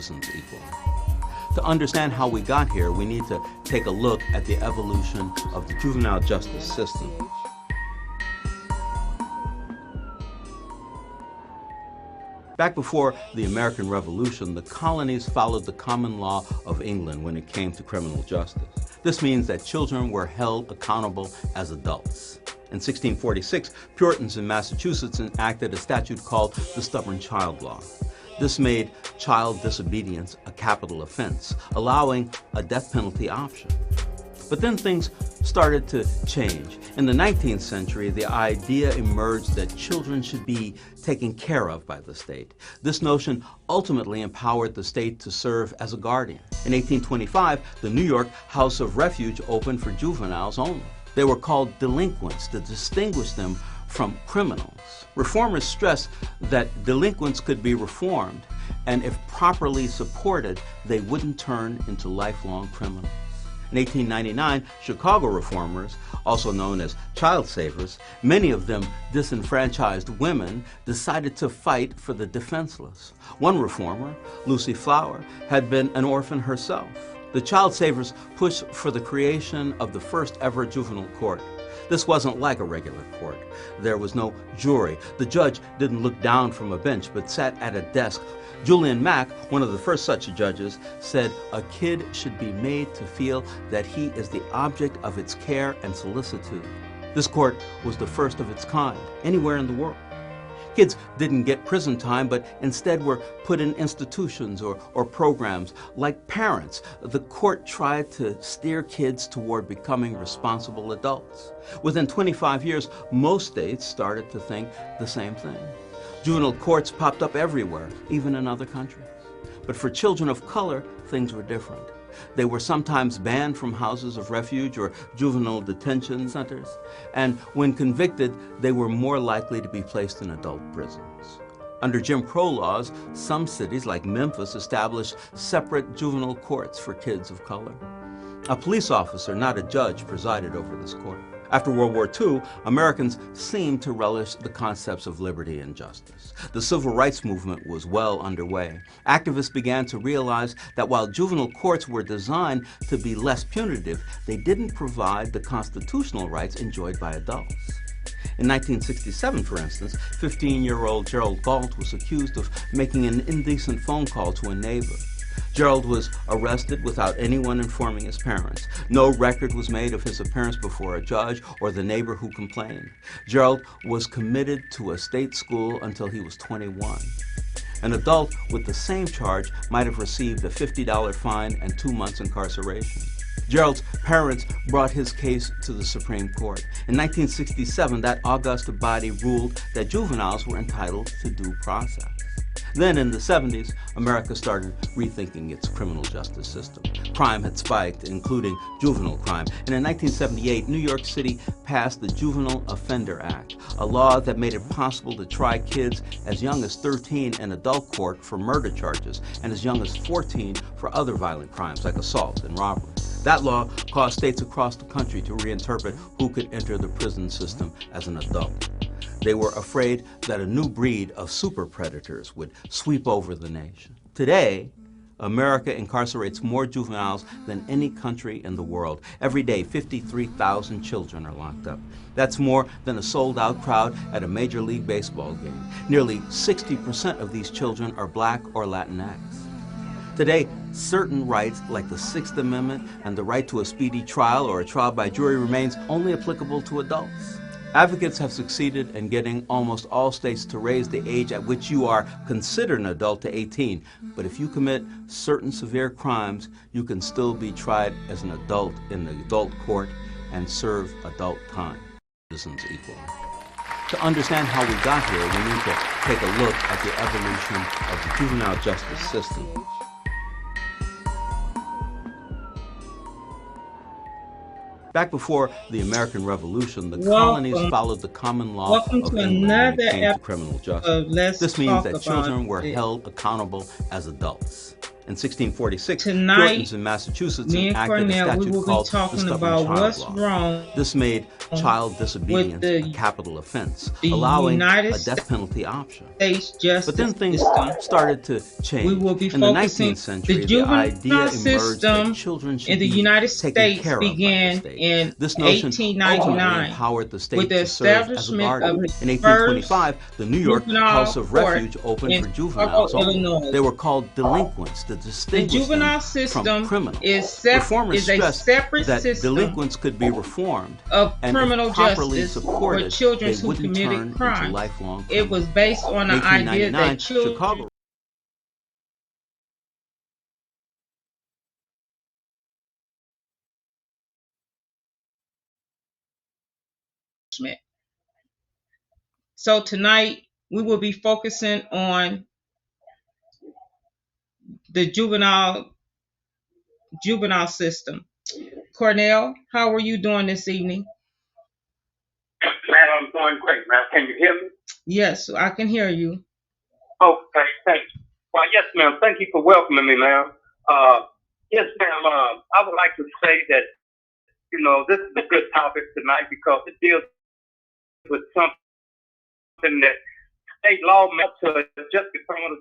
citizens equal. To understand how we got here, we need to take a look at the evolution of the juvenile justice system. Back before the American Revolution, the colonies followed the common law of England when it came to criminal justice. This means that children were held accountable as adults. In 1646, Puritans in Massachusetts enacted a statute called the Stubborn Child Law. This made child disobedience a capital offense, allowing a death penalty option. But then things started to change. In the 19th century, the idea emerged that children should be taken care of by the state. This notion ultimately empowered the state to serve as a guardian. In 1825, the New York House of Refuge opened for juveniles only. They were called delinquents to distinguish them from criminals. Reformers stressed that delinquents could be reformed, and if properly supported, they wouldn't turn into lifelong criminals. In 1899, Chicago reformers, also known as child savers, many of them disenfranchised women, decided to fight for the defenseless. One reformer, Lucy Flower, had been an orphan herself. The child savers pushed for the creation of the first ever juvenile court. This wasn't like a regular court. There was no jury. The judge didn't look down from a bench, but sat at a desk. Julian Mack, one of the first such judges, said a kid should be made to feel that he is the object of its care and solicitude. This court was the first of its kind anywhere in the world. Kids didn't get prison time, but instead were put in institutions or programs. Like parents, the court tried to steer kids toward becoming responsible adults. Within 25 years, most states started to think the same thing. Juvenile courts popped up everywhere, even in other countries. But for children of color, things were different. They were sometimes banned from houses of refuge or juvenile detention centers, and when convicted, they were more likely to be placed in adult prisons. Under Jim Crow laws, some cities like Memphis established separate juvenile courts for kids of color. A police officer, not a judge, presided over this court. After World War II, Americans seemed to relish the concepts of liberty and justice. The civil rights movement was well underway. Activists began to realize that while juvenile courts were designed to be less punitive, they didn't provide the constitutional rights enjoyed by adults. In 1967, for instance, 15-year-old Gerald Galt was accused of making an indecent phone call to a neighbor. Gerald was arrested without anyone informing his parents. No record was made of his appearance before a judge or the neighbor who complained. Gerald was committed to a state school until he was 21. An adult with the same charge might have received a $50 fine and 2 months incarceration. Gerald's parents brought his case to the Supreme Court. In 1967, that august body ruled that juveniles were entitled to due process. Then in the 70s, America started rethinking its criminal justice system. Crime had spiked, including juvenile crime. And in 1978, New York City passed the Juvenile Offender Act, a law that made it possible to try kids as young as 13 in adult court for murder charges and as young as 14 for other violent crimes like assault and robbery. That law caused states across the country to reinterpret who could enter the prison system as an adult. They were afraid that a new breed of super predators would sweep over the nation. Today, America incarcerates more juveniles than any country in the world. Every day, 53,000 children are locked up. That's more than a sold-out crowd at a Major League Baseball game. Nearly 60% of these children are Black or Latinx. Today, certain rights like the Sixth Amendment and the right to a speedy trial or a trial by jury remains only applicable to adults. Advocates have succeeded in getting almost all states to raise the age at which you are considered an adult to 18. But if you commit certain severe crimes, you can still be tried as an adult in the adult court and serve adult time. Citizens equal. To understand how we got here, we need to take a look at the evolution of the juvenile justice system. Back before the American Revolution, the colonies followed the common law of England when it came to criminal justice. This means that children were held accountable as adults. In 1646, Tonight, Puritans in Massachusetts me and enacted a Cornell, we statute will be called the talking Stubborn about Child what's Law. wrong This made child with disobedience a capital offense, the allowing United a death penalty option. States But then justice things system. started to We change. will be In the 19th focusing the century, the idea juvenile emerged that system children in should the be United taken States care of by the began state. in This notion ultimately 1899 empowered the with state the to serve as a establishment of guardian. its In first 1825, the New York House juvenile of court Refuge opened in for Chicago, juveniles only. Illinois. They were called delinquents to The distinguish them juvenile from system criminals. is Reformers a stressed separate that system delinquents could be reformed, of and if criminal properly justice for supported, children they who wouldn't committed turn into crimes. lifelong It was criminals. based on In the idea that 1899, children Chicago So tonight we will be focusing on the juvenile system. Cornell, how are you doing this evening? Man, I'm doing great, man. Can you hear me? Yes, I can hear you. Okay, thanks. Well, yes, ma'am. Thank you for welcoming me, ma'am. Yes, ma'am. I would like to say that, this is a good topic tonight because it deals with something that state law meant to adjust the criminal,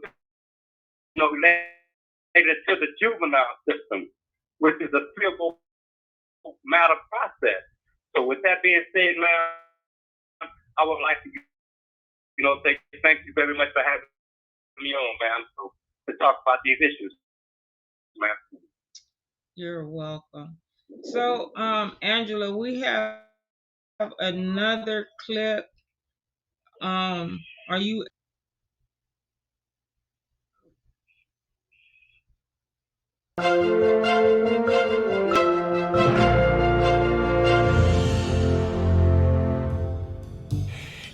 related to the juvenile system, which is a civil matter process. So with that being said, ma'am, I would like to, say thank you very much for having me on, man, so to talk about these issues, man. You're welcome. So, Angela, we have another clip. Are you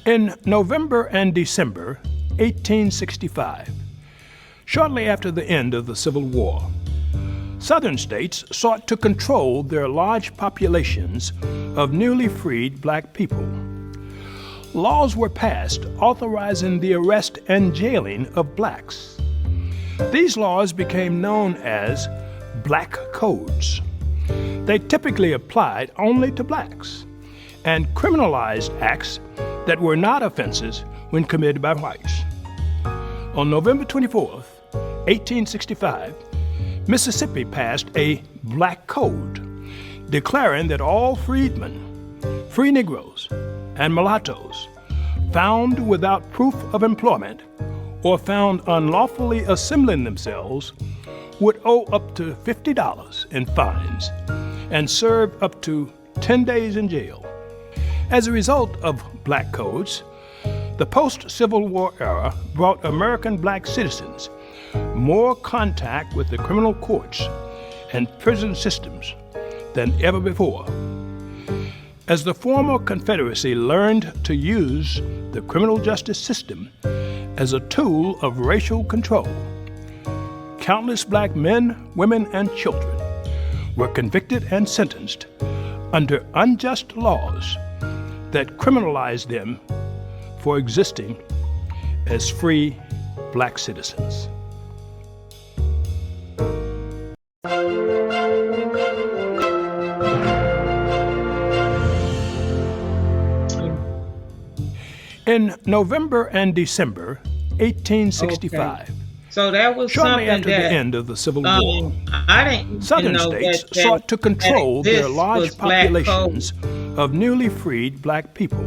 In November and December 1865, shortly after the end of the Civil War, Southern states sought to control their large populations of newly freed black people. Laws were passed authorizing the arrest and jailing of blacks. These laws became known as black codes. They typically applied only to blacks and criminalized acts that were not offenses when committed by whites. On November 24, 1865, Mississippi passed a black code declaring that all freedmen, free Negroes, and mulattoes found without proof of employment or found unlawfully assembling themselves would owe up to $50 in fines and serve up to 10 days in jail. As a result of black codes, the post-Civil War era brought American black citizens more contact with the criminal courts and prison systems than ever before. As the former Confederacy learned to use the criminal justice system as a tool of racial control, countless black men, women, and children were convicted and sentenced under unjust laws that criminalized them for existing as free black citizens. In November and December 1865, okay? So that was shortly something after the that end of the Civil War, I didn't even Southern know states that sought to control their this was large black populations code. of newly freed black people.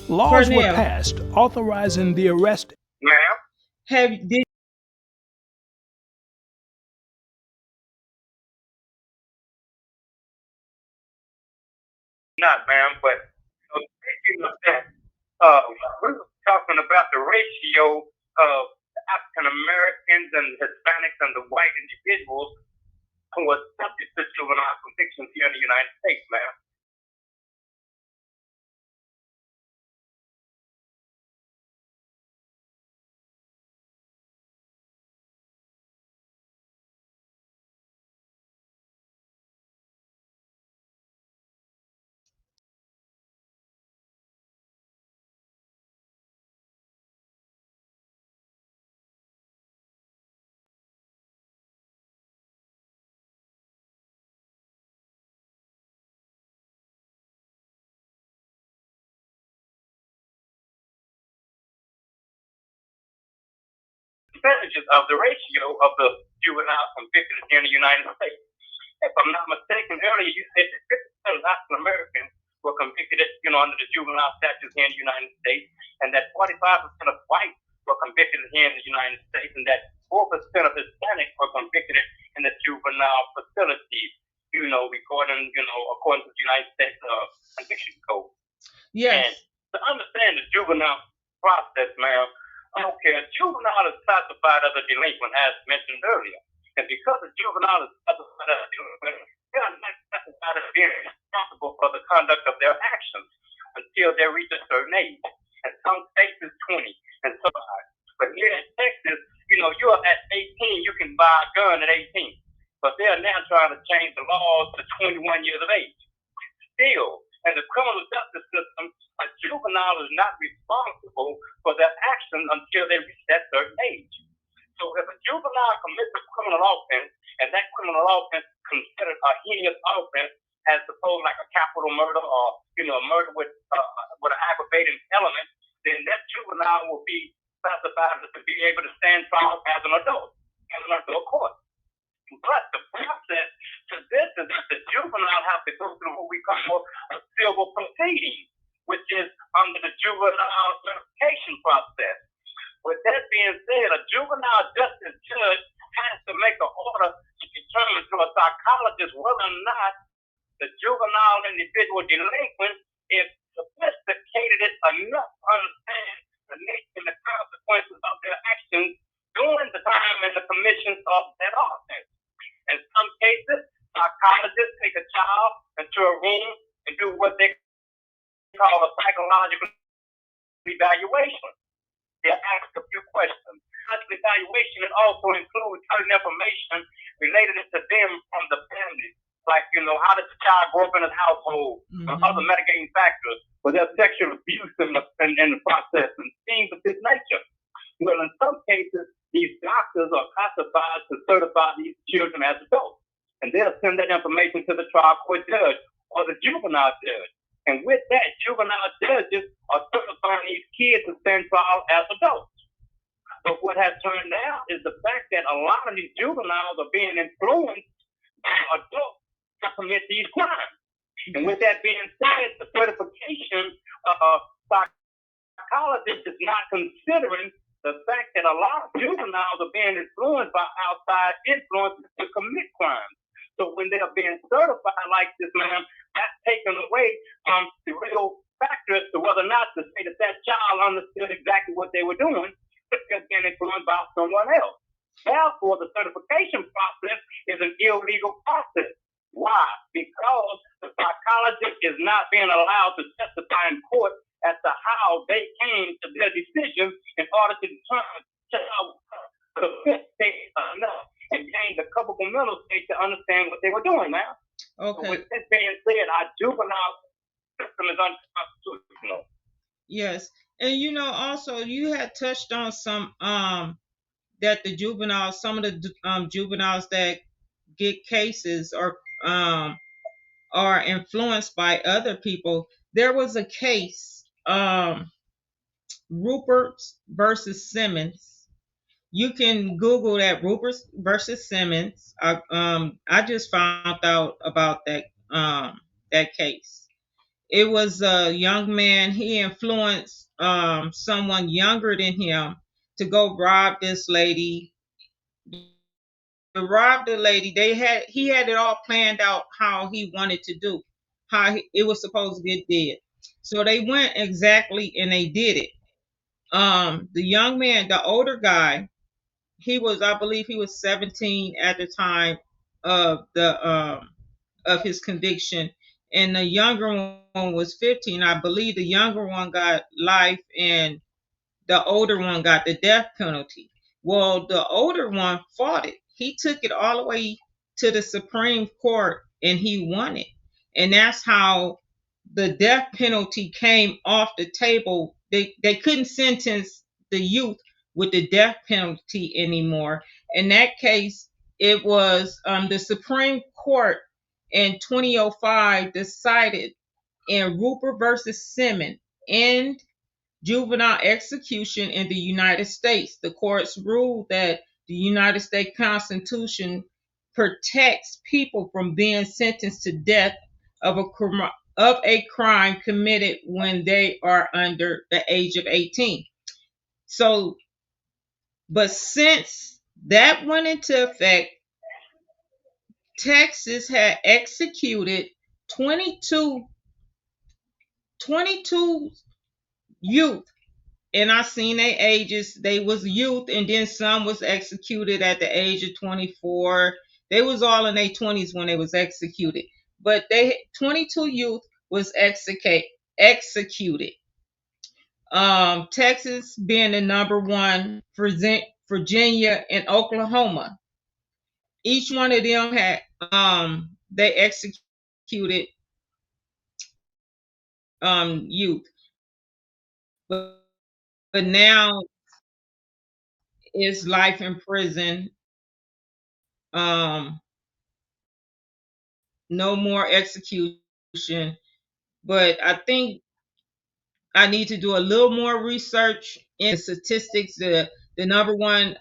Laws were Cornell, passed authorizing the arrest. Ma'am? did Not, ma'am, but speaking of that, we were talking about the ratio of the African Americans and Hispanics and the white individuals who were subject to juvenile convictions here in the United States, ma'am. percentages of the ratio of the juveniles convicted here in the United States. If I'm not mistaken, earlier you said that 50% of African Americans were convicted, under the juvenile statutes here in the United States, and that 45% of whites were convicted here in the United States, and that 4% of Hispanics were convicted in the juvenile facilities, according to the United States Conviction Code. Yes. And to understand the juvenile process, ma'am, juvenile is classified as a delinquent, as mentioned earlier. And because a juvenile is classified as a delinquent, they are not classified as being responsible for the conduct of their actions until they reach a certain age. In some states, it's 20 and so on. But here in Texas, you're at 18, you can buy a gun at 18. But they are now trying to change the laws to 21 years of age. Still, in the criminal justice system, a juvenile is not responsible for their actions until they reach that certain age. So if a juvenile commits a criminal offense, and that criminal offense is considered a heinous offense, as opposed like a capital murder or a murder with an aggravating element, then that juvenile will be classified as to be able to stand trial as an adult court. But the process to this is that the juvenile have to go through what we call a civil proceeding, which is under the juvenile certification process. With that being said, a juvenile justice judge has to make an order to determine to a psychologist whether or not the juvenile individual delinquent is sophisticated enough to understand the nature and the consequences of their actions during the time and the commission of that offense. In some cases, psychologists take a child into a room and do what they call a psychological evaluation. They ask a few questions. Psychological evaluation also includes certain information related to them from the family, like, how did the child grow up in his household, other mitigating factors, or their sexual abuse in the process, and things of this nature. Well, in some cases, these doctors are classified to certify these children as adults, and they'll send that information to the trial court judge or the juvenile judge. And with that, juvenile judges are certifying these kids to stand trial as adults. But what has turned out is the fact that a lot of these juveniles are being influenced by adults to commit these crimes. And with that being said, the certification psychologist is not considering the fact that a lot of juveniles are being influenced by outside influences to commit crimes. So when they are being certified like this, ma'am, that's taken away from the real factors to whether or not to say that that child understood exactly what they were doing, because being influenced by someone else. Therefore, the certification process is an illegal process. Why? Because the psychologist is not being allowed to testify in court as to how they came to their decisions in order to determine the fifth state enough and gain the culpable mental state to understand what they were doing now. Okay. So with this being said, our juvenile system is unconstitutional. Yes. And also you had touched on some that the juveniles, some of the juveniles that get cases are influenced by other people. There was a case, Rupert versus Simmons. You can Google that, Rupert versus Simmons. I just found out about that case. It was a young man. He influenced someone younger than him to go rob this lady. To rob the lady, he had it all planned out how he wanted to do, it was supposed to get dead. So they went exactly and they did it. The young man, the older guy, I believe he was 17 at the time of his conviction, and the younger one was 15. I believe the younger one got life and the older one got the death penalty. Well, the older one fought it. He took it all the way to the Supreme Court and he won it. And that's how the death penalty came off the table. They couldn't sentence the youth with the death penalty anymore. In that case, it was the Supreme Court in 2005 decided in Rupert versus Simmons, and juvenile execution in the United States. The courts ruled that the United States Constitution protects people from being sentenced to death of a crime committed when they are under the age of 18. So, but since that went into effect, Texas had executed 22 youth, and I seen their ages. They was youth, and then some was executed at the age of 24. They was all in their 20s when they was executed, but 22 youth was executed. Texas being the number one, Virginia and Oklahoma. Each one of them had they executed youth, but now it's life in prison. Um, no more execution. But I think I need to do a little more research in statistics. The number one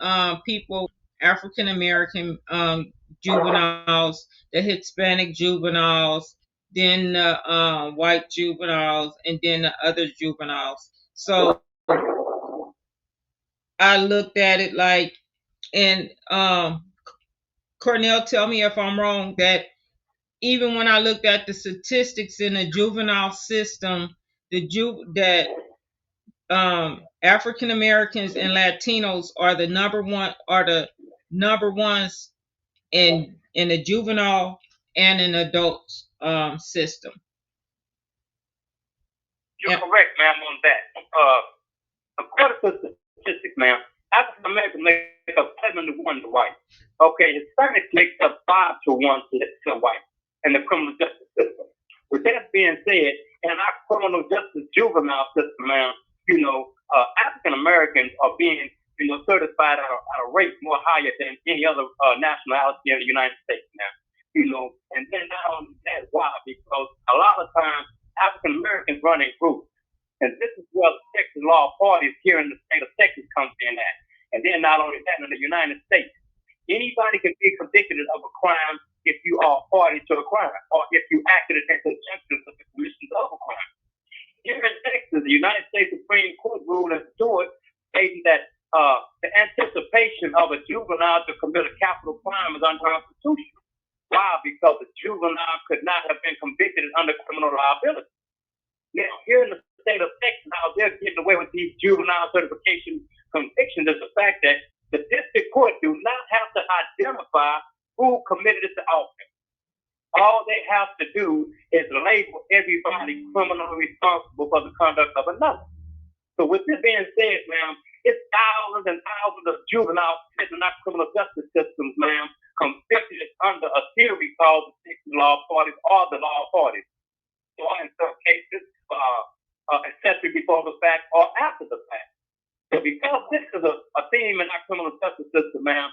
people, African American juveniles, the Hispanic juveniles, then the white juveniles, and then the other juveniles. So I looked at it like, and Cornel, tell me if I'm wrong, that even when I looked at the statistics in the juvenile system, that African Americans and Latinos are the number ones in the juvenile and in adult system. You're correct, ma'am, on that. According to statistics, ma'am, African Americans make up 7-1 to white. Okay, Hispanics makes up 5-1 to white in the criminal justice system. With that being said, in our criminal justice juvenile system, ma'am, African Americans are being, certified at a rate more higher than any other nationality in the United States now. And then not only that, why? Because a lot of times African Americans run in groups. And this is where the Texas law parties here in the state of Texas comes in at. And then not only that, in the United States, anybody can be convicted of a crime if you are a party to a crime or if you acted in conjunction with the commission of a crime. Here in Texas, the United States Supreme Court ruled in Stewart stating that the anticipation of a juvenile to commit a capital crime is unconstitutional. Why? Because the juvenile could not have been convicted under criminal liability. Now, here in the state of Texas, how they're getting away with these juvenile certification convictions is the fact that the district court do not have to identify who committed the offense. All they have to do is label everybody criminally responsible for the conduct of another. So with this being said, ma'am, it's thousands and thousands of juveniles in our criminal justice systems, ma'am, convicted under a theory called the Texas law parties or the law parties. So in some cases, accessory before the fact or after the fact. So because this is a theme in our criminal justice system, ma'am,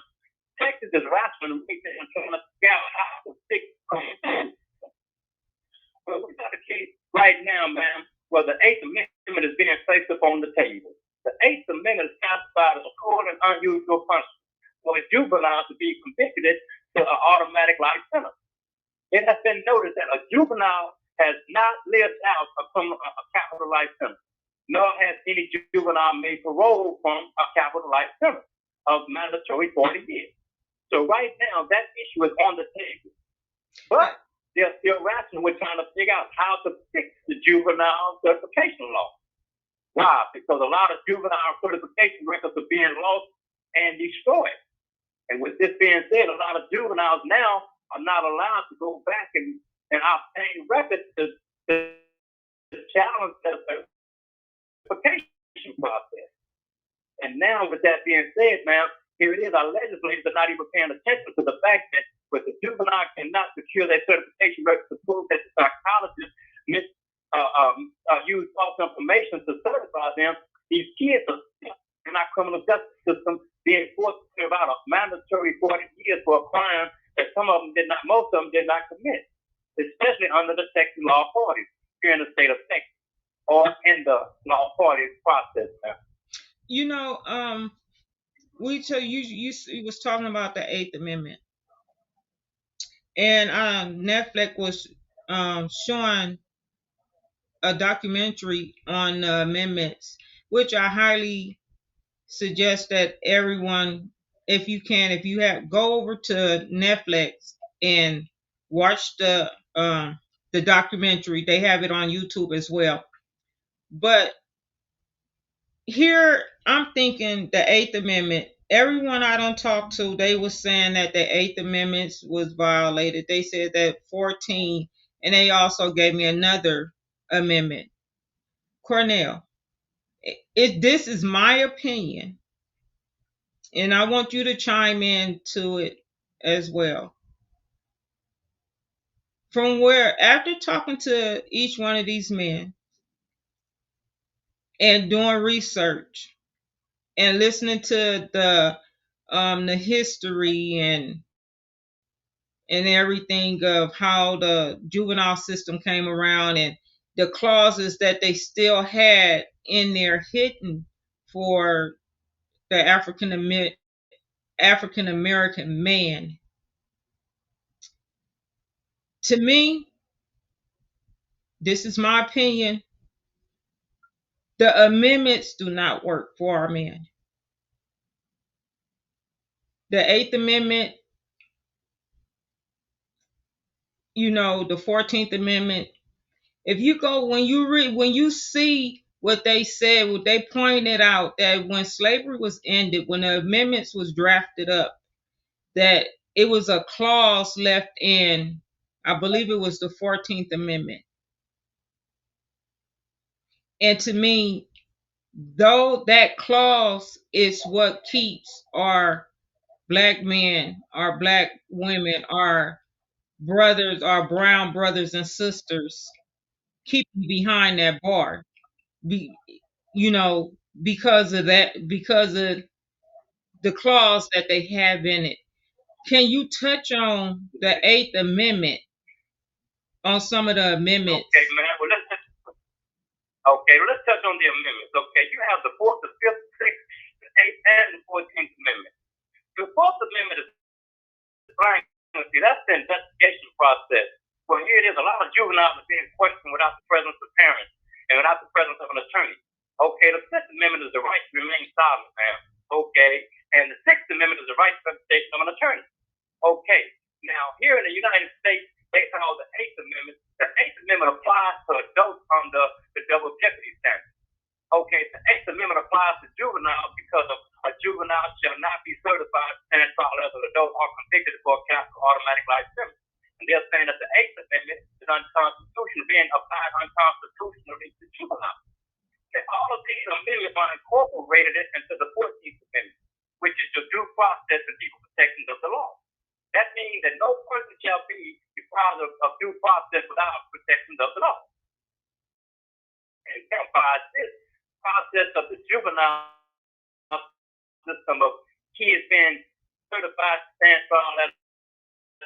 Texas is rational and trying to figure out how to fix it. Well, we got a case right now, ma'am, where the Eighth Amendment is being placed upon the table. The Eighth Amendment is classified as a cruel and unusual punishment for a juvenile to be convicted to an automatic life sentence. It has been noted that a juvenile has not lived out a capital life sentence, nor has any juvenile made parole from a capital life sentence of mandatory 40 years. So right now, that issue is on the table. But they're still rational. We're trying to figure out how to fix the juvenile certification law. Why? Because a lot of juvenile certification records are being lost and destroyed. And with this being said, a lot of juveniles now are not allowed to go back and obtain records to challenge the certification process. And now, with that being said, ma'am, here it is. Our legislators are not even paying attention to the fact that with the juvenile cannot secure their certification records to prove that the psychologist used false information to certify them. These kids are in our criminal justice system being forced to serve out a mandatory 40 years for a crime that some of them did not, most of them did not commit, especially under the Texas law parties here in the state of Texas. or in the law party process, ma'am? You know, we tell you was talking about the Eighth Amendment, and Netflix was showing a documentary on the amendments, which I highly suggest that everyone, if you have, go over to Netflix and watch the documentary. They have it on YouTube as well. But here I'm thinking the Eighth Amendment. Everyone I don't talk to, they was saying that the Eighth Amendment was violated. They said that 14, and they also gave me another amendment. Cornell, this is my opinion, and I want you to chime in to it as well. From where, after talking to each one of these men and doing research and listening to the history and everything of how the juvenile system came around and the clauses that they still had in there hidden for the African American man. To me, this is my opinion, the amendments do not work for our men. The Eighth Amendment, the 14th Amendment, if you go, when you read, when you see what they said, what they pointed out, that when slavery was ended, when the amendments was drafted up, that it was a clause left in, I believe it was the 14th Amendment. And to me, though that clause is what keeps our black men, our black women, our brothers, our brown brothers and sisters keeping behind that bar. Be, because of that, because of the clause that they have in it. Can you touch on the Eighth Amendment, on some of the amendments? Okay, man. Let's touch on the amendments. Okay, you have the Fourth, the Fifth, Sixth, the Eighth, and the 14th Amendment. The Fourth Amendment is blank. That's the investigation process. Well, here it is. A lot of juveniles are being questioned without the presence of parents and without the presence of an attorney. Okay, the Fifth Amendment is the right to remain silent, man. Okay, and the Sixth Amendment is the right to representation of an attorney. Okay, now here in the United States, they call the Eighth Amendment. The Eighth Amendment applies to adults under the double jeopardy standard. Okay, the Eighth Amendment applies to juveniles because a juvenile shall not be certified to stand trial as an adult or convicted for a capital automatic life sentence. And they're saying that the Eighth Amendment is unconstitutional, being applied unconstitutionally to juveniles. And all of these amendments are incorporated into the 14th Amendment, which is the due process and equal protection of the law. That means that no person shall be deprived of due process without protection of the law. And by this process of the juvenile system of kids being certified to stand trial as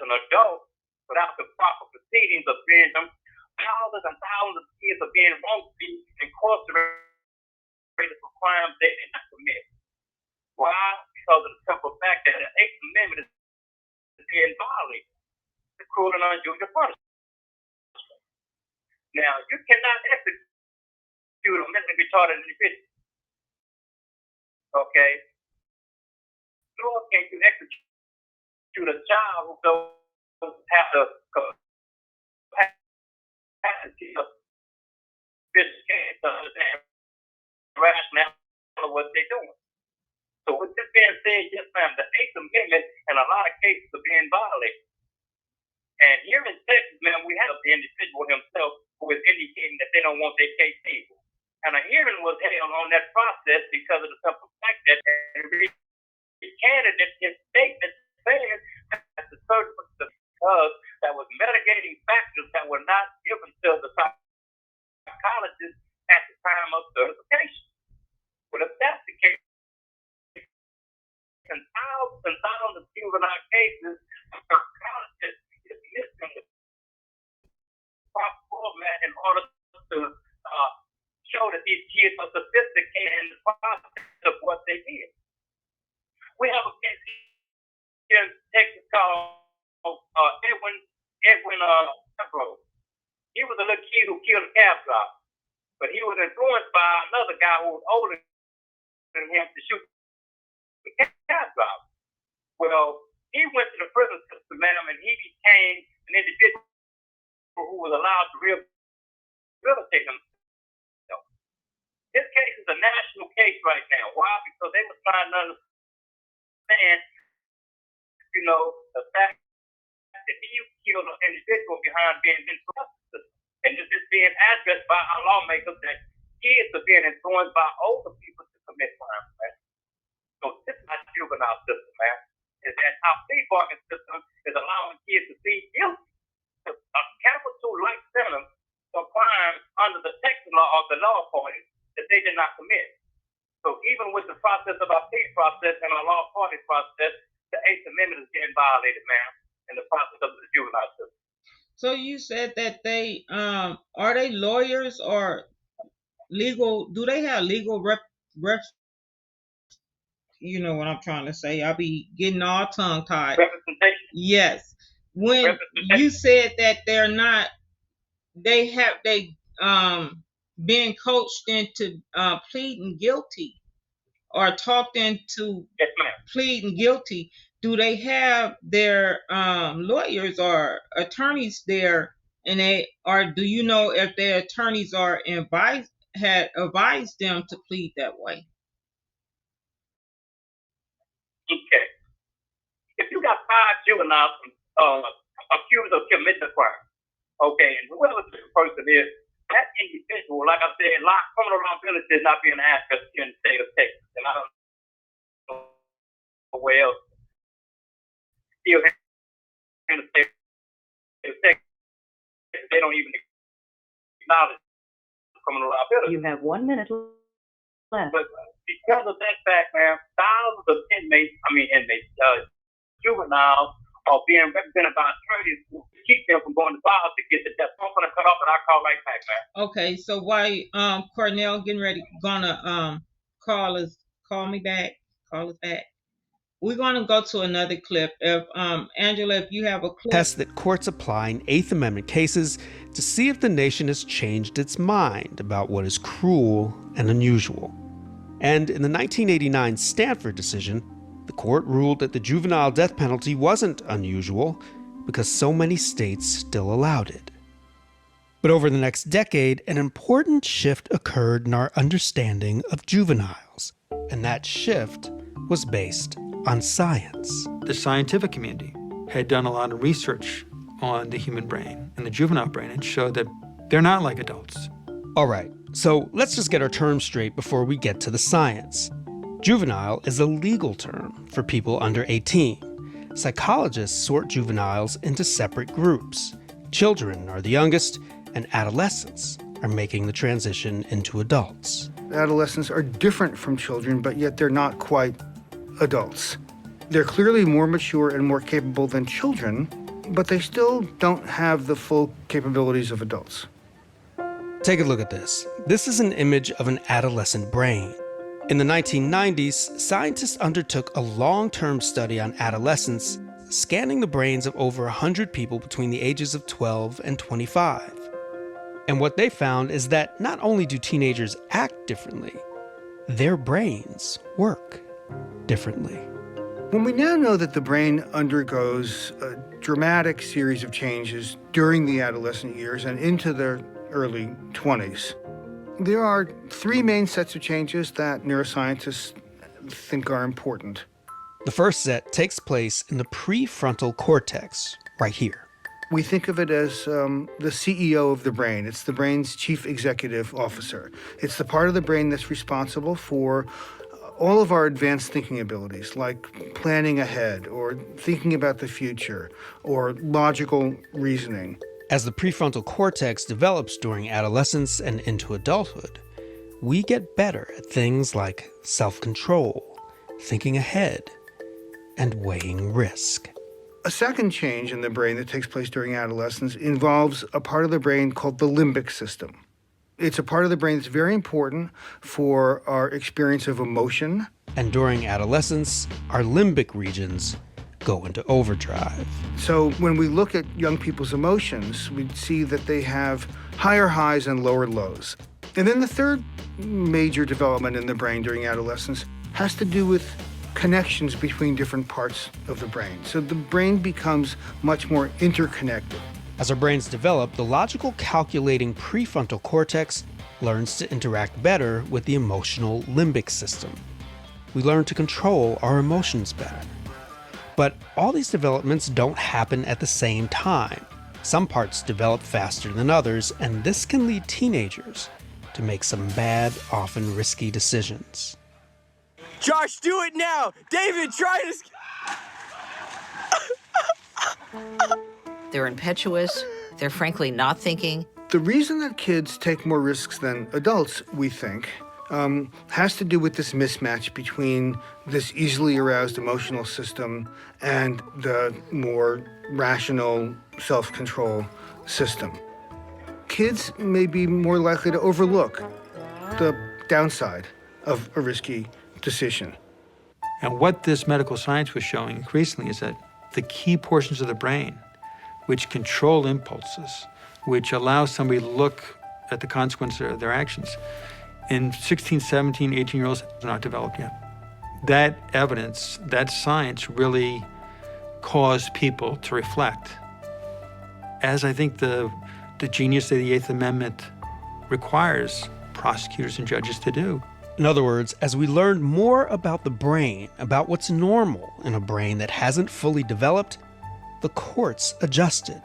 an adult without the proper proceedings of being them, thousands and thousands of kids are being wrongfully incarcerated for crimes they did not commit. Why? Because of the simple fact that the Eighth Amendment is being violated. The cruel and unusual punishment. Now, you cannot execute a mentally retarded individual. Okay? Nor can you execute a child who don't have the capacity of understand rationale of what they're doing. So with this being said, yes, ma'am, the Eighth Amendment in a lot of cases are being violated. And here in Texas, man, we have the individual himself who is indicating that they don't want their case tabled. And a hearing was held on that process because of the simple fact that every candidate, his statement said that the certain because that was mitigating factors that were not given to the psychologist at the time of certification. But if that's the case, in thousands of juvenile cases, the psychologist is missing the proper format in order to he was a little kid who killed a cab driver, but he was influenced by another guy who was older than him to shoot the cab driver. Well, he went to the prison system, ma'am, and he became an individual who was allowed to rehabilitate himself. This case is a national case right now. Why? Because they were trying to understand, the fact that he killed an individual behind being influenced. And this is being addressed by our lawmakers that kids are being influenced by older people to commit crimes, man. So this is our juvenile system, man. Is that our plea bargain system is allowing kids to plead guilty to a capital 2 life sentence for crimes under the Texas law of the law party that they did not commit. So even with the process of our plea process and our law party process, the Eighth Amendment is getting violated, man, in the process of the juvenile system. So you said that they are they lawyers or legal? Do they have legal rep? You know what I'm trying to say? I'll be getting all tongue tied. Representation. Yes. When you said that they're not, they being coached into pleading guilty or talked into Yes, ma'am. pleading guilty. Do they have their lawyers or attorneys there, and do you know if their attorneys had advised them to plead that way? Okay. If you got 5 juveniles accused of committing a crime, okay, and whoever the person is, that individual, like I said, criminal liability is not being asked here in the state of Texas, and I don't know where else. Still in the state of Texas, they don't even acknowledge criminal liability. You have 1 minute left. But because of that fact, man, thousands of juveniles are being represented by attorneys to keep them from going to trial to get the death. So I'm gonna cut off and I'll call right back, man. Okay, so why Cornel gonna call us back. We're gonna go to another clip. If Angela, if you have a clip. Test that courts apply in Eighth Amendment cases to see if the nation has changed its mind about what is cruel and unusual. And in the 1989 Stanford decision, the court ruled that the juvenile death penalty wasn't unusual because so many states still allowed it. But over the next decade, an important shift occurred in our understanding of juveniles, and that shift was based on science. The scientific community had done a lot of research on the human brain and the juvenile brain and showed that they're not like adults. All right, so let's just get our terms straight before we get to the science. Juvenile is a legal term for people under 18. Psychologists sort juveniles into separate groups. Children are the youngest, and adolescents are making the transition into adults. Adolescents are different from children, but yet they're not quite adults. They're clearly more mature and more capable than children, but they still don't have the full capabilities of adults. Take a look at this. This is an image of an adolescent brain. In the 1990s, scientists undertook a long-term study on adolescents, scanning the brains of over 100 people between the ages of 12 and 25. And what they found is that not only do teenagers act differently, their brains work differently. When we now know that the brain undergoes a dramatic series of changes during the adolescent years and into the early 20s, there are 3 main sets of changes that neuroscientists think are important. The first set takes place in the prefrontal cortex, right here. We think of it as the CEO of the brain. It's the brain's chief executive officer. It's the part of the brain that's responsible for all of our advanced thinking abilities, like planning ahead or thinking about the future or logical reasoning. As the prefrontal cortex develops during adolescence and into adulthood, we get better at things like self-control, thinking ahead, and weighing risk. A second change in the brain that takes place during adolescence involves a part of the brain called the limbic system. It's a part of the brain that's very important for our experience of emotion. And during adolescence, our limbic regions go into overdrive. So when we look at young people's emotions, we see that they have higher highs and lower lows. And then the third major development in the brain during adolescence has to do with connections between different parts of the brain. So the brain becomes much more interconnected. As our brains develop, the logical calculating prefrontal cortex learns to interact better with the emotional limbic system. We learn to control our emotions better. But all these developments don't happen at the same time. Some parts develop faster than others, and this can lead teenagers to make some bad, often risky decisions. Josh, do it now! David, try to... They're impetuous. They're frankly not thinking. The reason that kids take more risks than adults, we think, has to do with this mismatch between this easily aroused emotional system and the more rational self-control system. Kids may be more likely to overlook the downside of a risky decision. And what this medical science was showing increasingly is that the key portions of the brain, which control impulses, which allow somebody to look at the consequences of their actions, in 16, 17, 18-year-olds are not developed yet. That evidence, that science really caused people to reflect, as I think the genius of the Eighth Amendment requires prosecutors and judges to do. In other words, as we learned more about the brain, about what's normal in a brain that hasn't fully developed, the courts adjusted.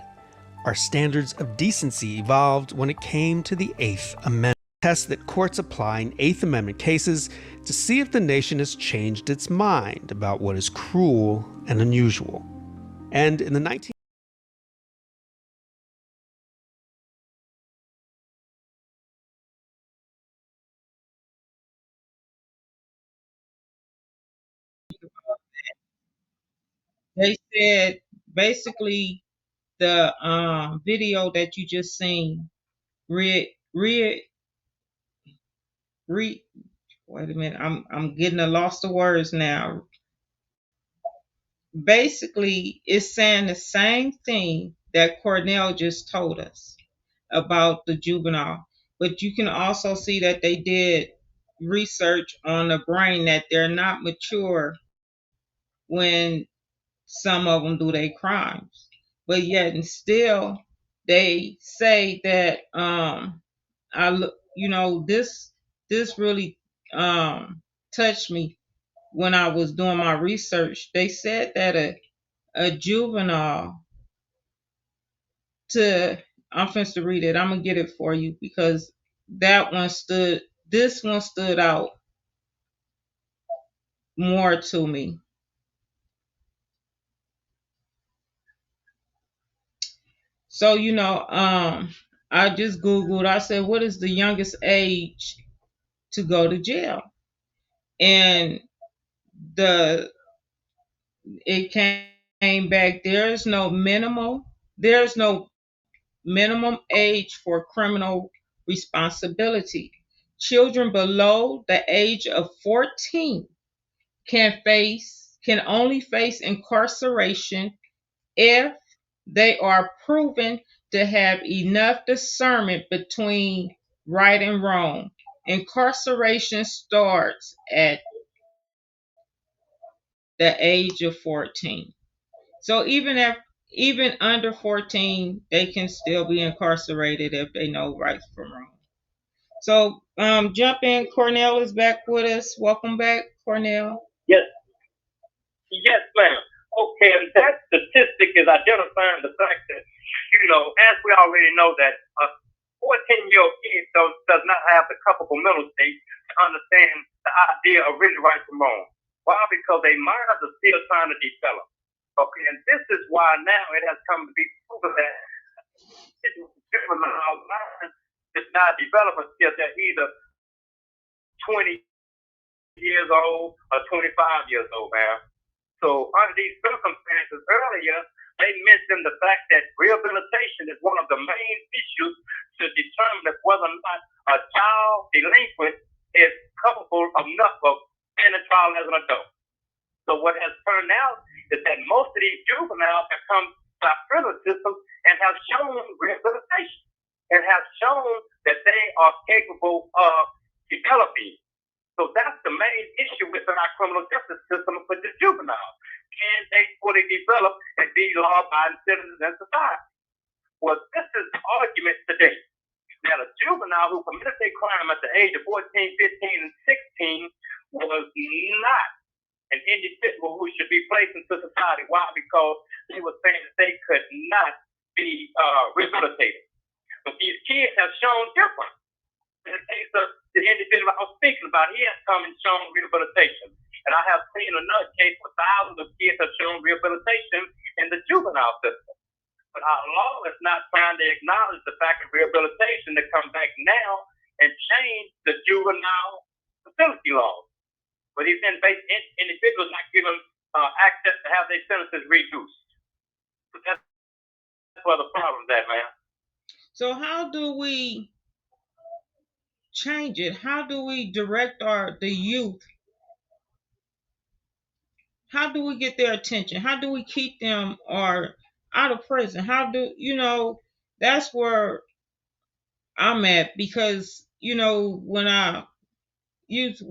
Our standards of decency evolved when it came to the Eighth Amendment. Test that courts apply in Eighth Amendment cases to see if the nation has changed its mind about what is cruel and unusual. And in the 19... They said basically the video that you just seen, read, wait a minute, I'm getting a lost of words now. Basically, it's saying the same thing that Cornel just told us about the juvenile. But you can also see that they did research on the brain, that they're not mature when some of them do their crimes. But yet and still they say that this really touched me when I was doing my research. They said that a juvenile I'm finna to read it. I'm gonna get it for you because this one stood out more to me. So, I just Googled, I said, what is the youngest age to go to jail? And it came back, there's no minimum age for criminal responsibility. Children below the age of 14 can only face incarceration if they are proven to have enough discernment between right and wrong. Incarceration starts at the age of 14. So even under 14, they can still be incarcerated if they know right from wrong. So jump in. Cornel is back with us. Welcome back, Cornel. Yes, yes, ma'am. Okay, and that statistic is identifying the fact that, as we already know, that a 14-year-old kid does not have the culpable mental state to understand the idea of really right from wrong. Why? Because their minds are still trying to develop. Okay, and this is why now it has come to be proven that juvenile mind does not develop until they're either 20 years old or 25 years old, man. So under these circumstances earlier, they mentioned the fact that rehabilitation is one of the main issues to determine whether or not a child delinquent is capable enough of standing trial as an adult. So what has turned out is that most of these juveniles have come to our prison system and have shown rehabilitation and have shown that they are capable of developing. So that's the main issue within our criminal justice system for the juvenile. Can they fully develop and be law-abiding citizens in society? Well, this is the argument today, that a juvenile who committed a crime at the age of 14, 15, and 16 was not an individual who should be placed into society. Why? Because they were saying that they could not be rehabilitated. But these kids have shown different. In the case of the individual I was speaking about, he has come and shown rehabilitation. And I have seen another case where thousands of kids have shown rehabilitation in the juvenile system. But our law is not trying to acknowledge the fact of rehabilitation to come back now and change the juvenile facility laws. But these individuals not given access to have their sentences reduced. So that's where the problem's at, man. So how do we change it? How do we direct the youth? How do we get their attention? How do we keep them out of prison? How do that's where I'm at, because when I used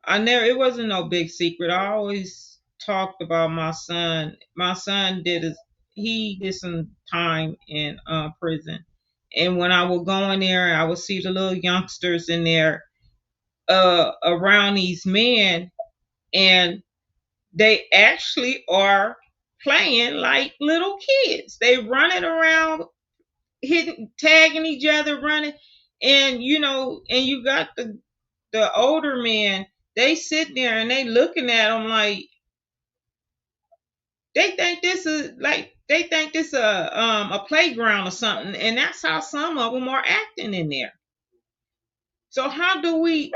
it wasn't no big secret. I always talked about my son. My son did some time in prison. And when I would go in there, I would see the little youngsters in there around these men, and they actually are playing like little kids. They running around, tagging each other, running, and and you got the older men. They sit there and they looking at them like they think this is a playground or something, and that's how some of them are acting in there. So how do we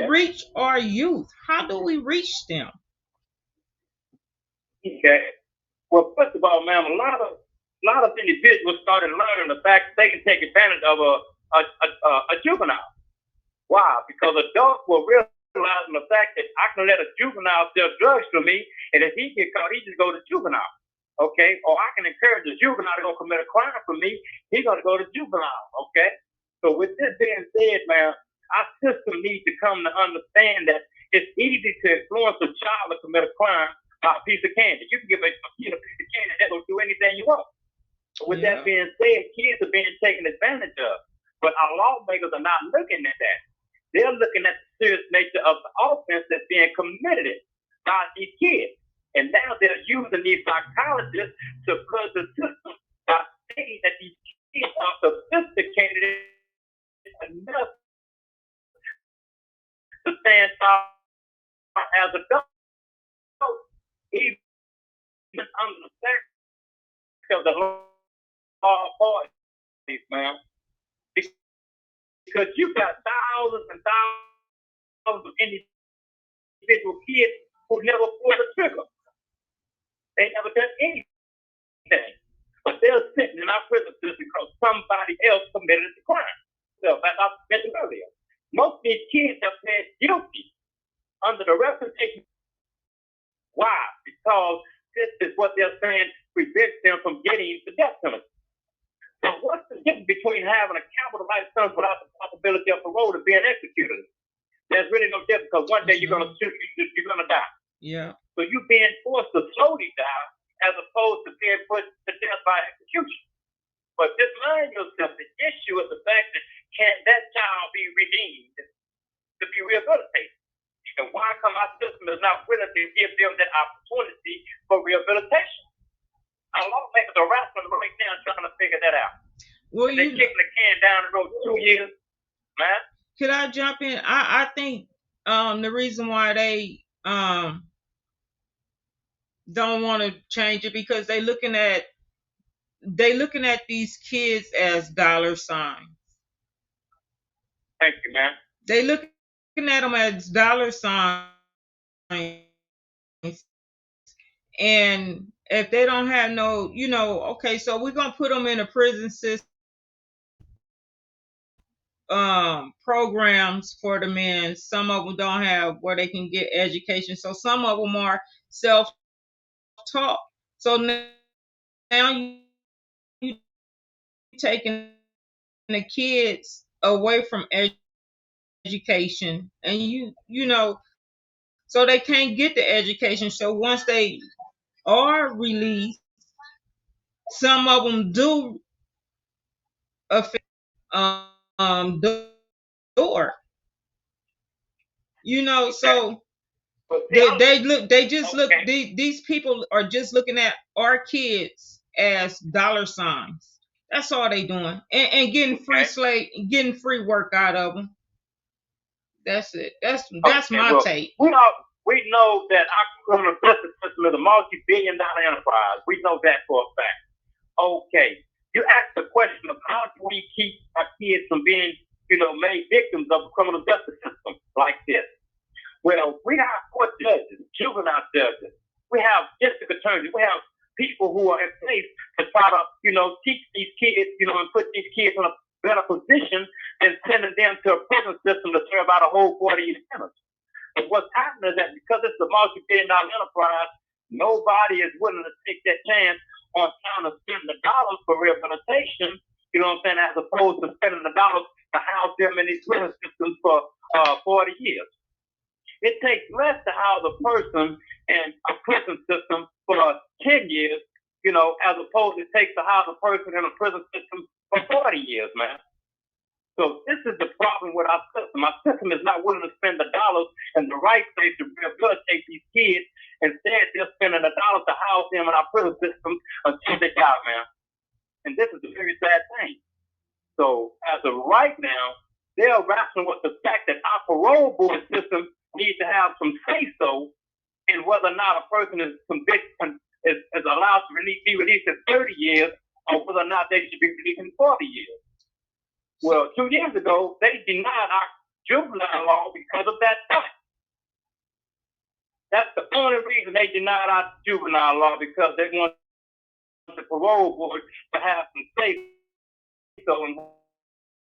reach our youth? How do we reach them? Okay. Well, first of all, ma'am, a lot of individuals started learning the fact that they can take advantage of a juvenile. Why? Because adults were realizing the fact that I can let a juvenile sell drugs to me, and if he get caught, he just go to juvenile. Okay? Or I can encourage the juvenile to go commit a crime for me. He's going to go to juvenile. Okay? So with this being said, man, our system needs to come to understand that it's easy to influence a child to commit a crime by a piece of candy. You can give a piece of candy that will do anything you want. So with that being said, kids are being taken advantage of. But our lawmakers are not looking at that. They're looking at the serious nature of the offense that's being committed by these kids. And now they're using these psychologists to flood the system by saying that these kids are sophisticated enough to stand tall as adults, even under the fact of the law parties, man. Because you got thousands and thousands of individual kids who never pulled a trigger. They never done anything. But they're sitting in our prison system because somebody else committed the crime. So, as I mentioned earlier, most of these kids have pled guilty under the representation. Why? Because this is what they're saying prevents them from getting the death penalty. So what's the difference between having a capital life sentence without the possibility of parole and being executed? There's really no difference, because one day you're going to die. Yeah. So you're being forced to slowly die as opposed to being put to death by execution. But just mind yourself, the issue is the fact that can that child be redeemed to be rehabilitated? And why come our system is not willing to give them that opportunity for rehabilitation? Our lawmakers are wrestling right now trying to figure that out. Well, they're kicking the can down the road 2 years, man. Could I jump in? I think the reason why they don't want to change it because they looking at these kids as dollar signs. Thank you, man. They looking at them as dollar signs, and if they don't have no, okay, so we're gonna put them in a prison system. Programs for the men. Some of them don't have where they can get education, so some of them are self-taught taught. So now you taking the kids away from education, and you know, so they can't get the education. So once they are released, some of them do affect door. You know, so they just look, these people are just looking at our kids as dollar signs. That's all they doing, and getting free getting free work out of them. That's it. That's my take. We know that our criminal justice system is a multi-billion-dollar enterprise. We know that for a fact. Okay, you asked the question of how do we keep our kids from being, made victims of the criminal justice system like this? Well, we have court judges, juvenile judges. We have district attorneys. We have people who are in place to try to, teach these kids, and put these kids in a better position than sending them to a prison system to serve out a whole 40-year sentence. But what's happening is that because it's a multi-billion-dollar enterprise, nobody is willing to take that chance on trying to spend the dollars for rehabilitation, as opposed to spending the dollars to house them in these prison systems for 40 years. It takes less to house a person in a prison system for 10 years, as opposed to it takes to house a person in a prison system for 40 years, man. So this is the problem with our system. Our system is not willing to spend the dollars in the right place to rehabilitate these kids. Instead, they're spending the dollars to house them in our prison system until they die, man. And this is a very sad thing. So as of right now, they're wrestling with the fact that our parole board system needs to have some say-so in whether or not a person is convicted, is allowed to be released in 30 years, or whether or not they should be released in 40 years. Well, 2 years ago, they denied our juvenile law because of that fact. That's the only reason they denied our juvenile law, because they want the parole board to have some say-so in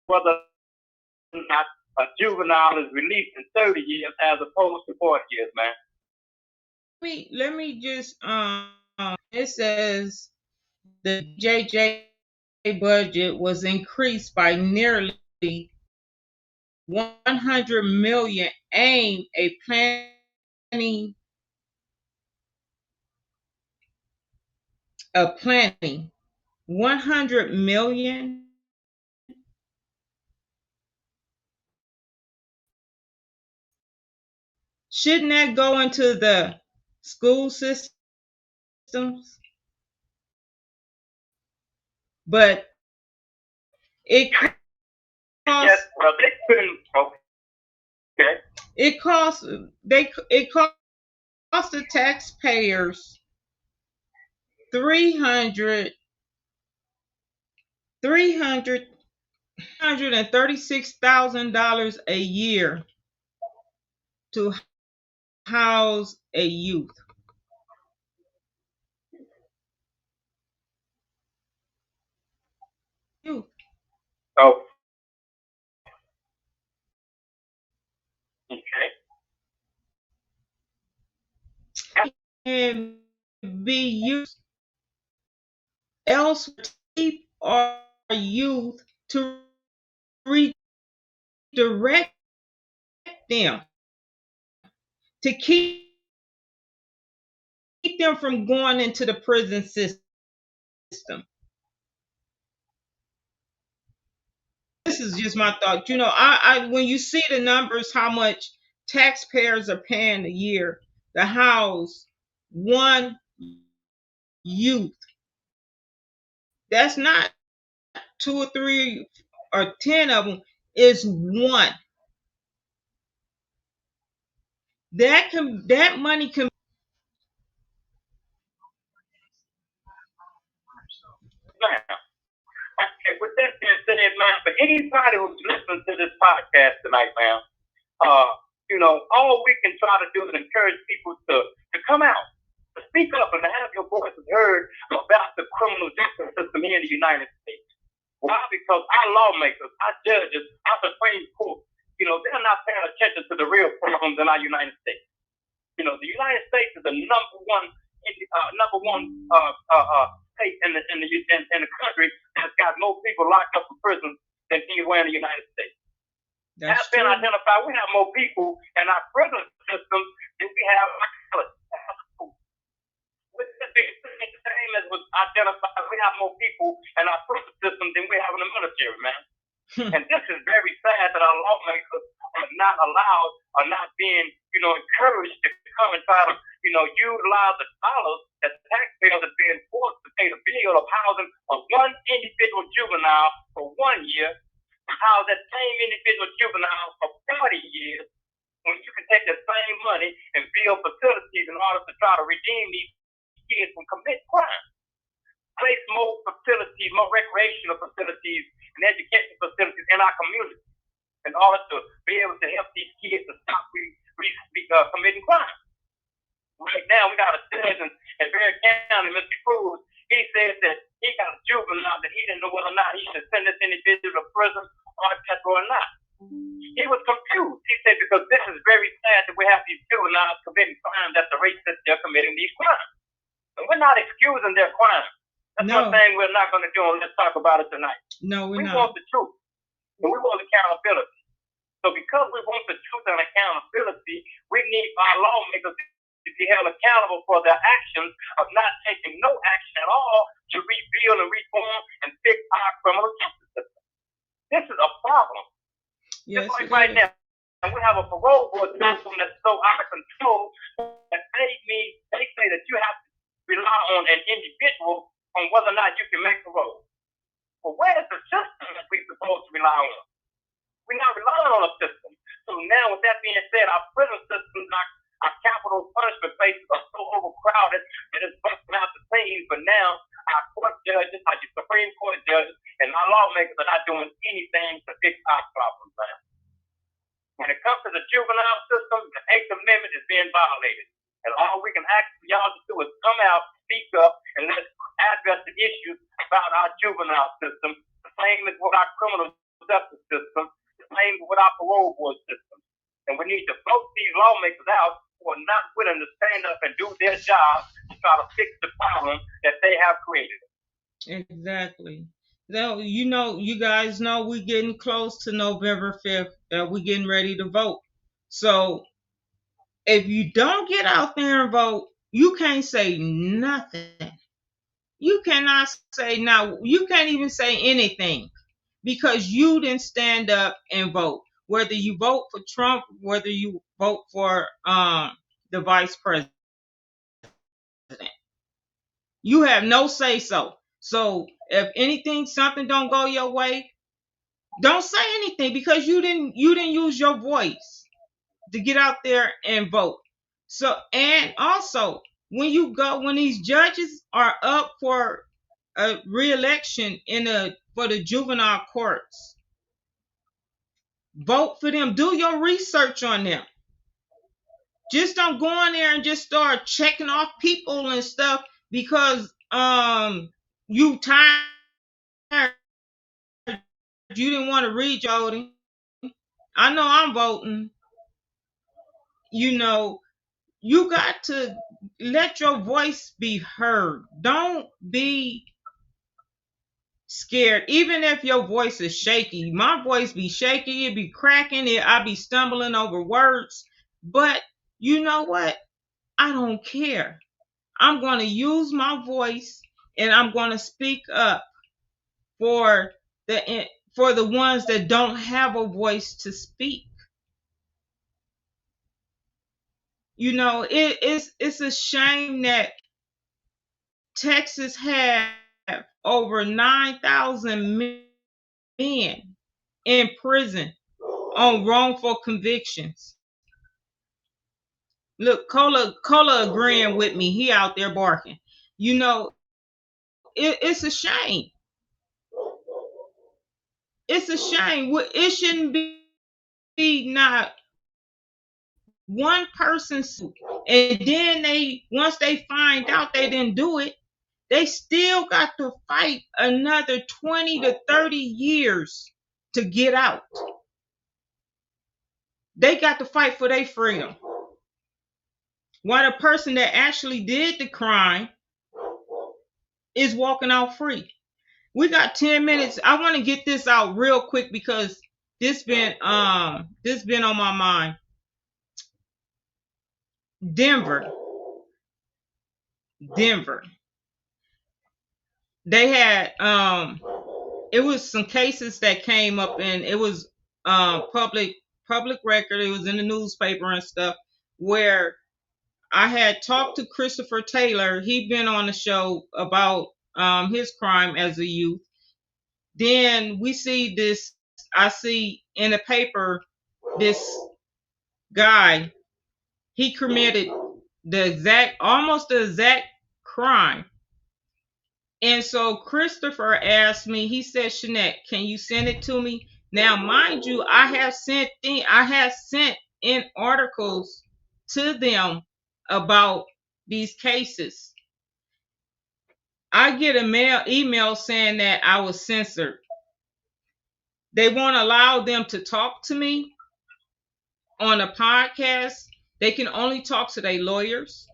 whether or not a juvenile is released in 30 years as opposed to 40 years, man. Let me just it says the JJ budget was increased by nearly 100 million, aimed at planning 100 million. Shouldn't that go into the school systems? But it costs. Yes, well, they couldn't. Okay. It costs the taxpayers $336,000 a year to house a youth. Oh. Okay. And be used elsewhere to keep our youth, to redirect them, to keep them from going into the prison system. This is just my thought. I when you see the numbers, how much taxpayers are paying a year to house one youth, that's not 2 or 3 or 10 of them, is one. That money can. Okay, with that being said, man, for anybody who's listening to this podcast tonight, man, all we can try to do is encourage people to come out, to speak up, and to have your voices heard about the criminal justice system here in the United States. Why? Because our lawmakers, our judges, our Supreme Court, they're not paying attention to the real problems in our United States. The United States is the number one, number one state in the country that's got more people locked up in prison than anywhere in the United States. That's been identified. We have more people in our prison system than we have in our college. Which is the same as was identified. We have more people in our prison system than we have in the military, man. And this is very sad that our lawmakers are not allowed, are not being, encouraged to come and try to, utilize the dollars that taxpayers are being forced to pay the bill of housing of one individual juvenile for 1 year, to house that same individual juvenile for 40 years, when you can take that same money and build facilities in order to try to redeem these kids from committing crime. Place more facilities, more recreational facilities and education facilities in our community in order to be able to help these kids to stop committing crime. Right now, we got a judge in Berry County, Mr. Cruz. He says that he got a juvenile that he didn't know whether or not he should send this individual to prison or not. He was confused. He said, because this is very sad that we have these juveniles committing crime at the rate that they're committing these crimes. And we're not excusing their crimes. That's one thing we're not going to do, and let's talk about it tonight. No, we want the truth, and we want accountability. So because we want the truth and accountability, we need our lawmakers to be held accountable for their actions of not taking no action at all to rebuild and reform and fix our criminal justice system. This is a problem. Yes, just like right now, we have a parole board system that's so out of control that they say that you have to rely on an individual on whether or not you can make parole. Well, where is the system that we're supposed to rely on? We're not relying on a system. So now, with that being said, our prison systems, our capital punishment places are so overcrowded that it's busting out the seams. But now, our court judges, our Supreme Court judges, and our lawmakers are not doing anything to fix our problems now. When it comes to the juvenile system, the Eighth Amendment is being violated. And all we can ask y'all to do is come out, speak up, and let's address the issues about our juvenile system, the same as with our criminal justice system, the same with our parole board system. And we need to vote these lawmakers out who are not willing to stand up and do their job to try to fix the problem that they have created. Exactly. Now, you guys know we're getting close to November 5th, that we're getting ready to vote. So if you don't get out there and vote, you can't say nothing. You cannot say now. You can't even say anything because you didn't stand up and vote. Whether you vote for Trump, whether you vote for the vice president, you have no say so. So if something don't go your way, don't say anything because you didn't use your voice to get out there and vote. So, and also when these judges are up for a re-election for the juvenile courts, vote for them. Do your research on them. Just don't go in there and just start checking off people and stuff because you tired. You didn't want to read, Jody. I know I'm voting. You got to let your voice be heard. Don't be scared. Even if your voice is shaky, my voice be shaky, it be cracking, I be stumbling over words. But you know what? I don't care. I'm going to use my voice and I'm going to speak up for the ones that don't have a voice to speak. It's a shame that Texas have over 9,000 men in prison on wrongful convictions. Look, Cola agreeing with me. He out there barking. It's a shame. It's a shame. It shouldn't be not one person. And then once they find out they didn't do it, they still got to fight another 20 to 30 years to get out. They got to fight for their freedom. while the person that actually did the crime is walking out free. We got 10 minutes. I want to get this out real quick because this been on my mind. Denver. They had it was some cases that came up, and it was public record. It was in the newspaper and stuff, where I had talked to Christopher Taylor. He'd been on the show about his crime as a youth. Then we see this, I see in the paper, this guy, he committed almost the exact crime. And so Christopher asked me, he said, Shanette, can you send it to me? Now, mind you, I have sent in articles to them about these cases. I get a email saying that I was censored. They won't allow them to talk to me on a podcast. They can only talk to their lawyers.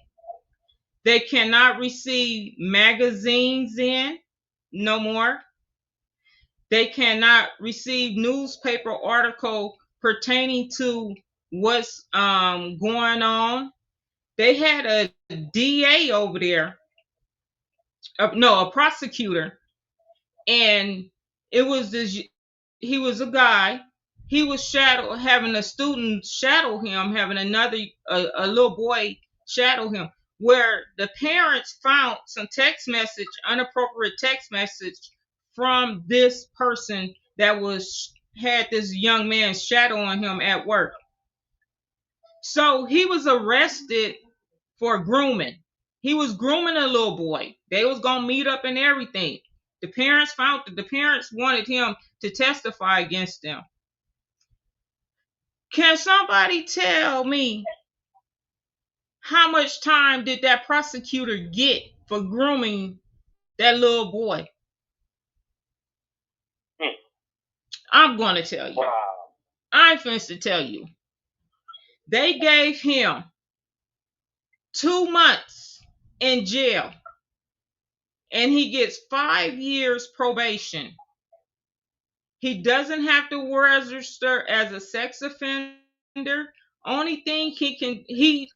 They cannot receive magazines in no more. They cannot receive newspaper article pertaining to what's going on. They had a DA over there, a prosecutor, and it was this. He was a guy. He was having a student shadow him, having a little boy shadow him, where the parents found some inappropriate text message from this person that had this young man shadowing him at work. So he was arrested for grooming. He was grooming a little boy. They was gonna meet up and everything. The parents found that the parents wanted him to testify against them. Can somebody tell me how much time did that prosecutor get for grooming that little boy? I'm going to tell you. Wow. I'm finna tell you. They gave him 2 months in jail, and he gets 5 years probation. He doesn't have to register as a sex offender. Only thing he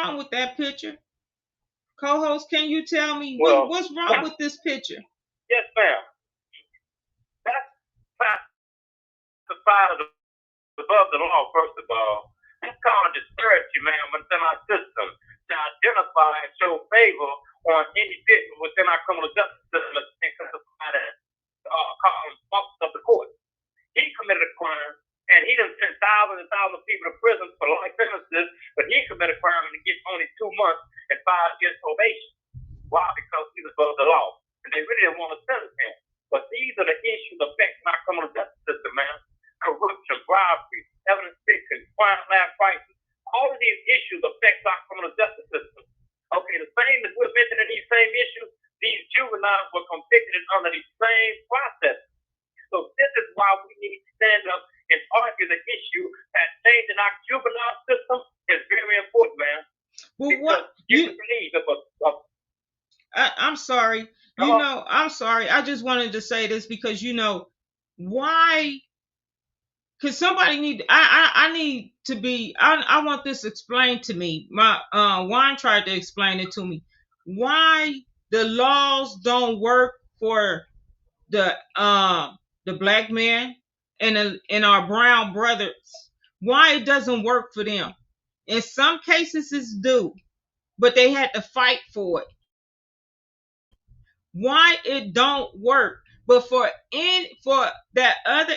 wrong with that picture? Co-host, can you tell me what's wrong with this picture? Yes, ma'am. That's classified as above the law, first of all. That's called a disparity, ma'am, within our system to identify and show favor on individuals within our criminal justice system and classified as officers of the court. He committed a crime, and he done sent thousands and thousands of people to prison for life sentences, but he committed a crime and he gets only 2 months and 5 years probation. Why? Because he's above the law. And they really didn't want to sentence him. But these are the issues affecting our criminal justice system, man. Corruption, bribery, evidence fixing, crime lab prices. All of these issues affect our criminal justice system. Okay, the same as we're mentioning these same issues, these juveniles were convicted under these same processes. So this is why we need to stand up and argue the issue that changing our juvenile system is very important, man. Well, because you believe if I'm sorry. I'm sorry. I just wanted to say this because why? Because somebody I need to be. I want this explained to me. My Juan tried to explain it to me. Why the laws don't work for the black man and our brown brothers? Why it doesn't work for them? In some cases, it's due, but they had to fight for it. Why it don't work? But for that other,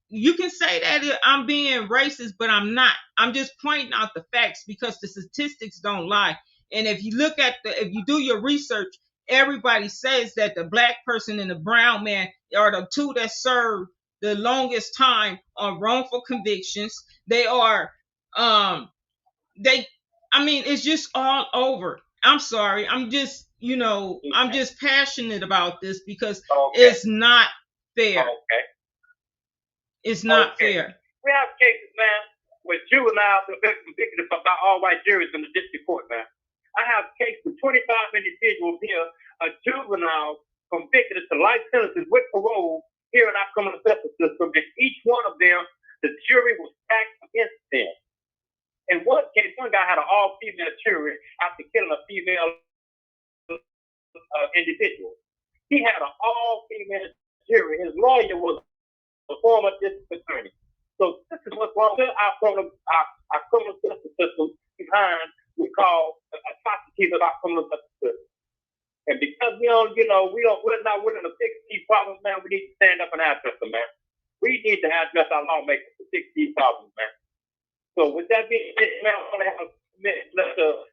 you can say that I'm being racist, but I'm not. I'm just pointing out the facts because the statistics don't lie. And if you if you do your research, everybody says that the black person and the brown man are the two that serve the longest time on wrongful convictions. They are I mean, it's just all over. I'm sorry. I'm just, I'm just passionate about this because it's not fair. Okay. It's not fair. We have cases, man, with juveniles that have been convicted by all white juries in the district court, man. I have cases with 25 individuals here, a juvenile convicted to life sentences with parole here in our criminal justice system, and each one of them, the jury was stacked against them. In one case, one guy had an all-female jury after killing a female individual. He had an all-female jury. His lawyer was a former district attorney. So this is what's wrong with our criminal justice system behind we call atrocities of our criminal justice system. And because we're not willing to fix these problems, man, we need to stand up and address them, man. We need to address our lawmakers to fix these problems, man. So with that being said, man, I want to have a minute left to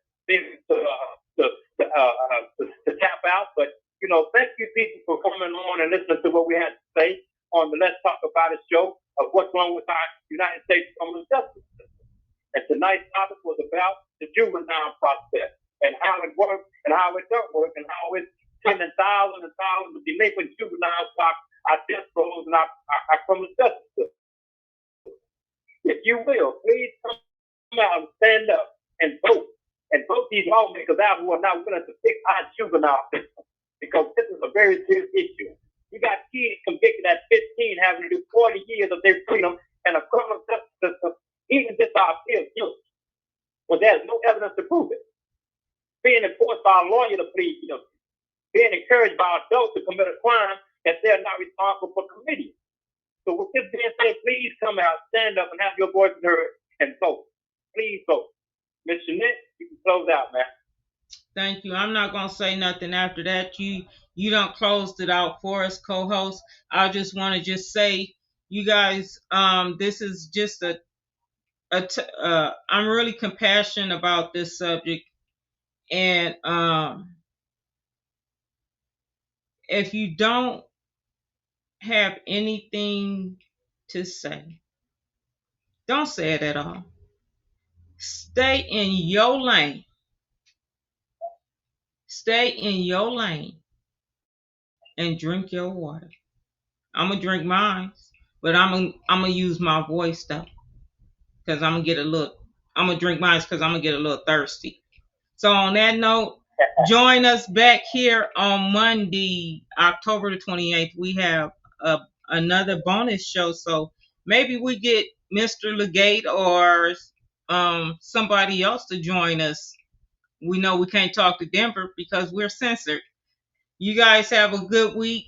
tap out. But thank you people for coming on and listening to what we had to say on the Let's Talk About It show of what's wrong with our United States criminal justice system. And tonight's topic was about the juvenile process and how it works and how it don't work and how it's sending thousands and thousands of delinquent juveniles to our death rows and our criminal justice system. If you will, please come out and stand up and vote these lawmakers out who are not willing to fix our juvenile system, because this is a very serious issue. You got kids convicted at 15 having to do 40 years of their freedom and a criminal justice system, even just our appeal guilty, but there's no evidence to prove it. Being enforced by a lawyer to plead guilty, being encouraged by adults to commit a crime that they're not responsible for committing. So with this being said, please come out, stand up, and have your voice heard and vote. Please vote. Ms. Shanette, you can close out, man. Thank you. I'm not gonna say nothing after that. You done closed it out for us, co-host. I just want to just say, you guys, this is just I'm really compassionate about this subject, and if you don't have anything to say, don't say it at all. Stay in your lane. Stay in your lane and drink your water. I'm gonna drink mine, but I'm gonna use my voice though, because I'm gonna drink mine because I'm gonna get a little thirsty. So on that note, join us back here on Monday, October the 28th. We have another bonus show, so maybe we get Mr. Legate or somebody else to join us. We know we can't talk to Denver because we're censored. You guys have a good week,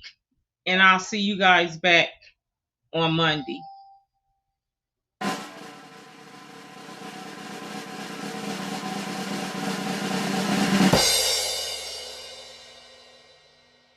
and I'll see you guys back on Monday.